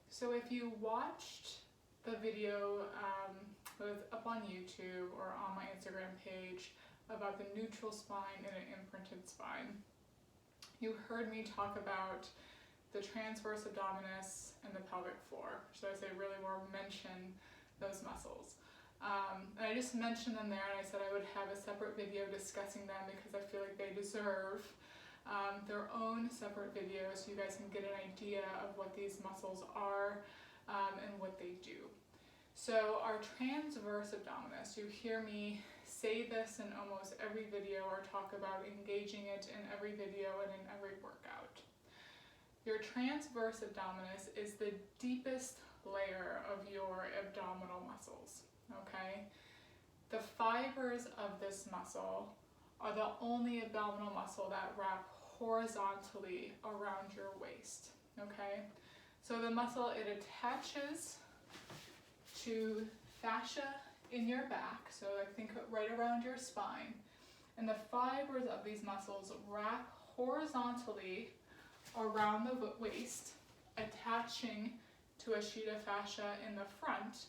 So if you watched the video up on YouTube or on my Instagram page about the neutral spine and an imprinted spine, you heard me talk about the transverse abdominis and the pelvic floor. Should I say really more mention those muscles? And I just mentioned them there, and I said I would have a separate video discussing them because I feel like they deserve their own separate video so you guys can get an idea of what these muscles are and what they do. So our transverse abdominis, you hear me say this in almost every video or talk about engaging it in every video and in every workout. Your transverse abdominis is the deepest layer of your abdominal muscles, okay? The fibers of this muscle are the only abdominal muscle that wrap horizontally around your waist, okay? So the muscle, it attaches to fascia in your back, so I think right around your spine, and the fibers of these muscles wrap horizontally around the waist, attaching to a sheet of fascia in the front,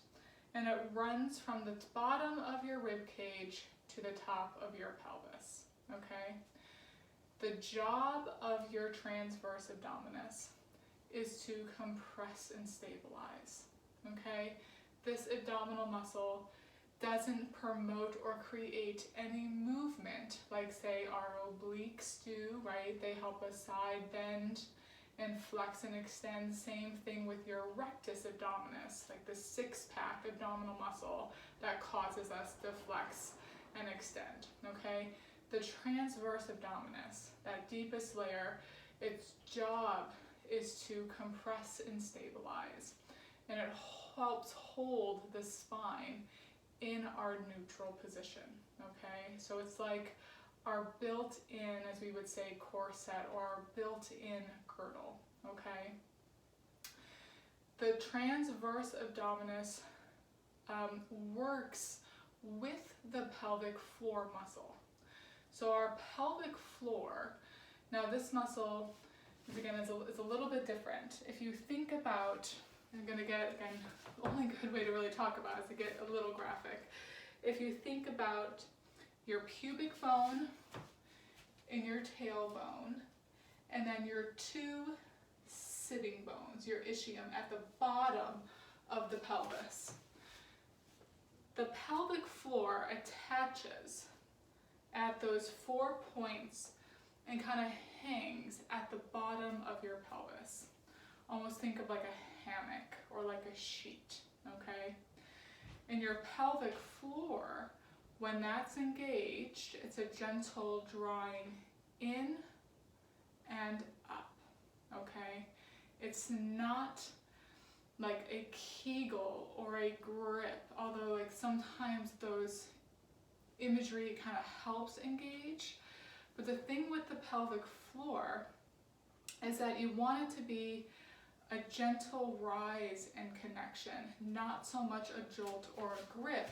and it runs from the bottom of your rib cage to the top of your pelvis, okay? The job of your transverse abdominis is to compress and stabilize, okay? This abdominal muscle doesn't promote or create any movement like, say, our obliques do, right? They help us side bend and flex and extend. Same thing with your rectus abdominis, like the six-pack abdominal muscle that causes us to flex and extend, okay? The transverse abdominis, that deepest layer, its job is to compress and stabilize, and it helps hold the spine in our neutral position, okay? So it's like our built-in, as we would say, corset, or our built-in girdle, okay? The transverse abdominis works with the pelvic floor muscle. So our pelvic floor, now this muscle, again, is a little bit different. If you think about, I'm gonna get, again, the only good way to really talk about it is to get a little graphic. If you think about your pubic bone and your tailbone, and then your two sitting bones, your ischium, at the bottom of the pelvis. The pelvic floor attaches at those 4 points and kind of hangs at the bottom of your pelvis. Almost think of like a hammock or like a sheet, okay? And your pelvic floor, when that's engaged, it's a gentle drawing in and up, okay? It's not like a Kegel or a grip, although like sometimes those imagery kind of helps engage. But the thing with the pelvic floor is that you want it to be a gentle rise and connection, not so much a jolt or a grip,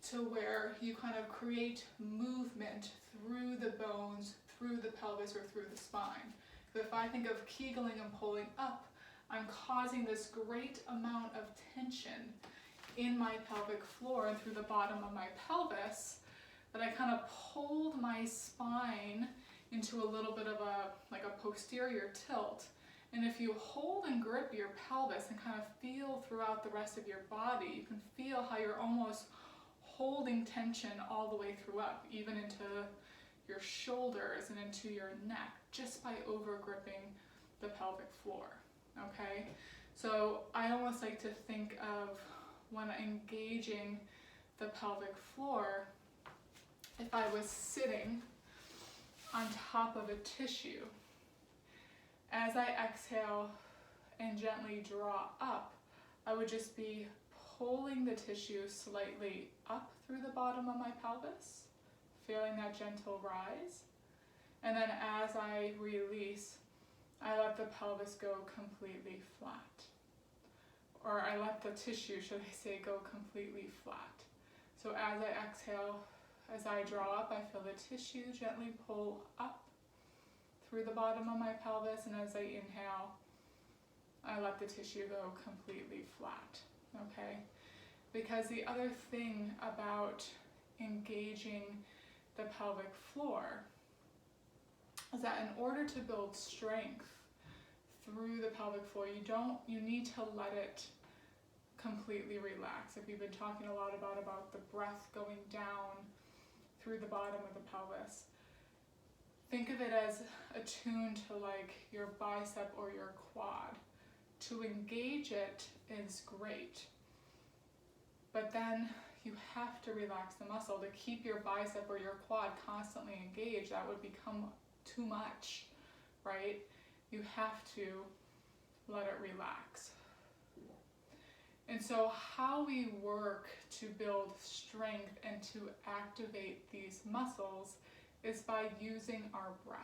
to where you kind of create movement through the bones, through the pelvis, or through the spine. But if I think of Kegeling and pulling up, I'm causing this great amount of tension in my pelvic floor and through the bottom of my pelvis that I kind of pulled my spine into a little bit of a posterior tilt. And if you hold and grip your pelvis and kind of feel throughout the rest of your body, you can feel how you're almost holding tension all the way through up, even into your shoulders and into your neck, just by over gripping the pelvic floor, okay? So I almost like to think of when engaging the pelvic floor, if I was sitting on top of a tissue, as I exhale and gently draw up, I would just be pulling the tissue slightly up through the bottom of my pelvis, feeling that gentle rise. And then as I release, I let the pelvis go completely flat. Or I let the tissue, should I say, go completely flat. So as I exhale, as I draw up, I feel the tissue gently pull up through the bottom of my pelvis, and as I inhale, I let the tissue go completely flat, okay? Because the other thing about engaging the pelvic floor is that in order to build strength through the pelvic floor, you need to let it completely relax. If you've been talking a lot about the breath going down through the bottom of the pelvis, think of it as attuned to like your bicep or your quad. To engage it is great, but then you have to relax the muscle. To keep your bicep or your quad constantly engaged, that would become too much, right? You have to let it relax. And so how we work to build strength and to activate these muscles is by using our breath,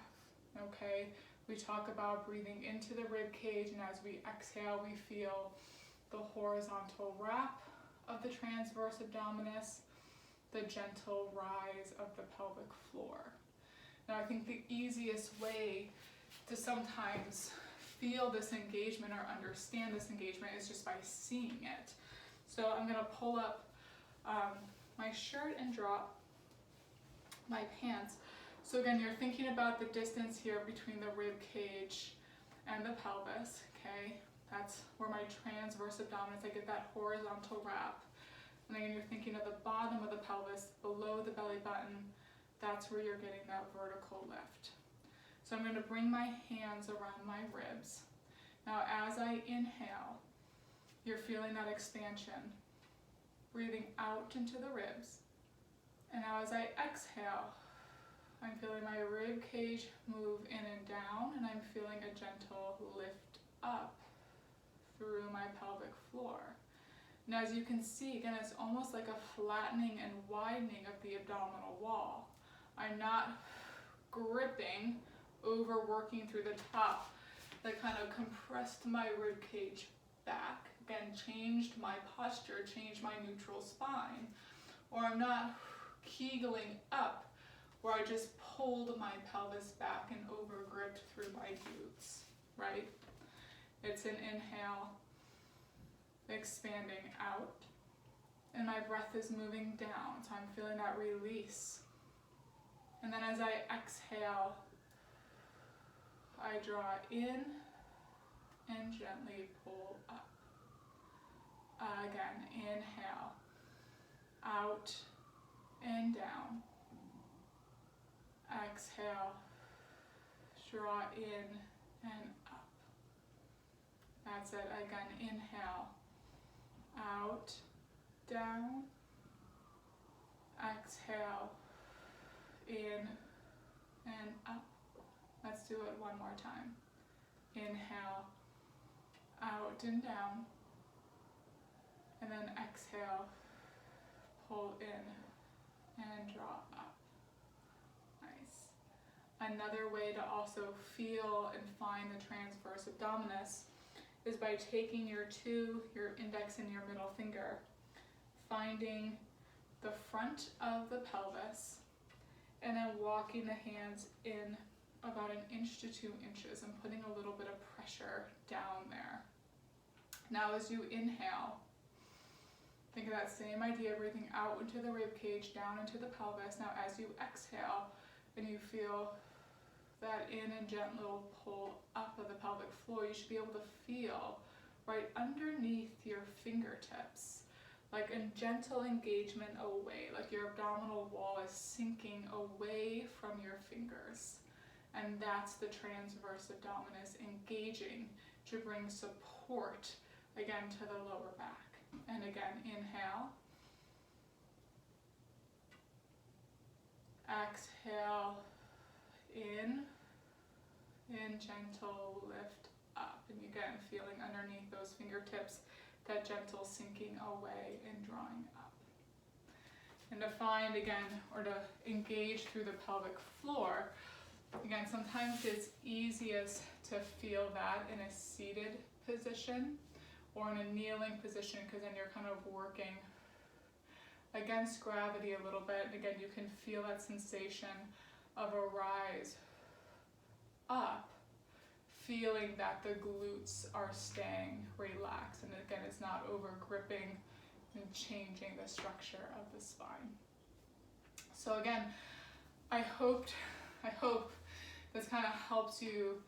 okay? We talk about breathing into the rib cage, and as we exhale, we feel the horizontal wrap of the transverse abdominis, the gentle rise of the pelvic floor. Now, I think the easiest way to sometimes feel this engagement or understand this engagement is just by seeing it. So I'm gonna pull up my shirt and drop my pants. So again, you're thinking about the distance here between the rib cage and the pelvis, okay? That's where my transverse abdominis, I get that horizontal wrap. And again, you're thinking of the bottom of the pelvis, below the belly button, that's where you're getting that vertical lift. So I'm gonna bring my hands around my ribs. Now as I inhale, you're feeling that expansion, breathing out into the ribs. And now as I exhale, I'm feeling my rib cage move in and down, and I'm feeling a gentle lift up through my pelvic floor. Now as you can see, again, it's almost like a flattening and widening of the abdominal wall. I'm not gripping, overworking through the top. That kind of compressed my rib cage back. Again, changed my posture, changed my neutral spine. Or I'm not kegeling up, where I just pulled my pelvis back and over-gripped through my glutes, right? It's an inhale, expanding out, and my breath is moving down, so I'm feeling that release. And then as I exhale, I draw in and gently pull up. Again, inhale, out and down. Exhale, draw in and up. That's it. Again, inhale, out, down. Exhale, in and up. Let's do it one more time. Inhale, out and down. And then exhale, pull in and draw up. Nice. Another way to also feel and find the transverse abdominis is by taking your index and your middle finger, finding the front of the pelvis, and then walking the hands in about 1 inch to 2 inches and putting a little bit of pressure down there. Now as you inhale, think of that same idea, breathing out into the rib cage, down into the pelvis. Now as you exhale and you feel that in and gentle pull up of the pelvic floor, you should be able to feel right underneath your fingertips, like a gentle engagement away, like your abdominal wall is sinking away from your fingers. And that's the transverse abdominis engaging to bring support again to the lower back. And again, inhale. Exhale, in gentle lift up. And again, feeling underneath those fingertips, that gentle sinking away and drawing up. And to find again, or to engage through the pelvic floor, again, sometimes it's easiest to feel that in a seated position or in a kneeling position, because then you're kind of working against gravity a little bit. And again, you can feel that sensation of a rise up, feeling that the glutes are staying relaxed, and again, it's not over gripping and changing the structure of the spine. So again, I hope this kind of helps you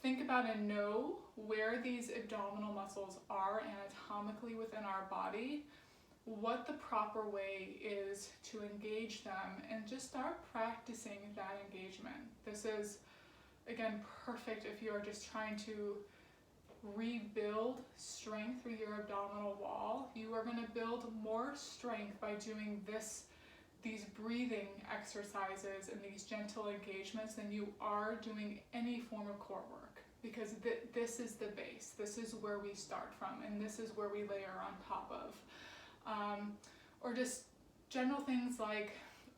think about and know where these abdominal muscles are anatomically within our body, what the proper way is to engage them, and just start practicing that engagement. This is, again, perfect if you are just trying to rebuild strength through your abdominal wall. You are going to build more strength by doing these breathing exercises and these gentle engagements than you are doing any form of core work, because this is the base. This is where we start from, and this is where we layer on top of. Or just general things like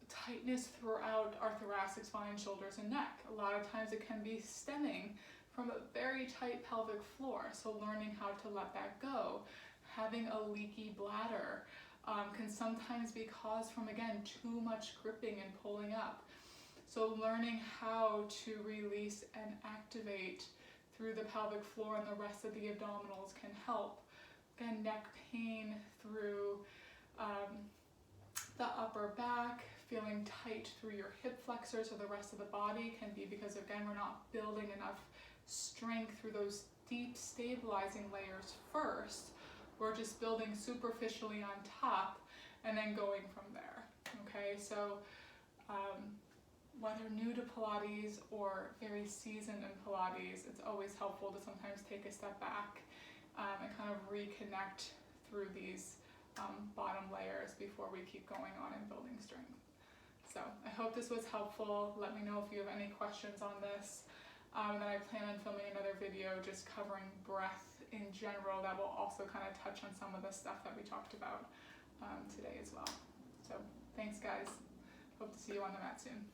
tightness throughout our thoracic spine, shoulders, and neck. A lot of times it can be stemming from a very tight pelvic floor, so learning how to let that go. Having a leaky bladder can sometimes be caused from, again, too much gripping and pulling up. So learning how to release and activate through the pelvic floor and the rest of the abdominals can help. Again, neck pain through the upper back, feeling tight through your hip flexors or the rest of the body can be because, again, we're not building enough strength through those deep stabilizing layers first. We're just building superficially on top and then going from there. Okay, so whether new to Pilates or very seasoned in Pilates, it's always helpful to sometimes take a step back and kind of reconnect through these bottom layers before we keep going on and building strength. So I hope this was helpful. Let me know if you have any questions on this. And then I plan on filming another video just covering breath in general that will also kind of touch on some of the stuff that we talked about today as well. So thanks, guys. Hope to see you on the mat soon.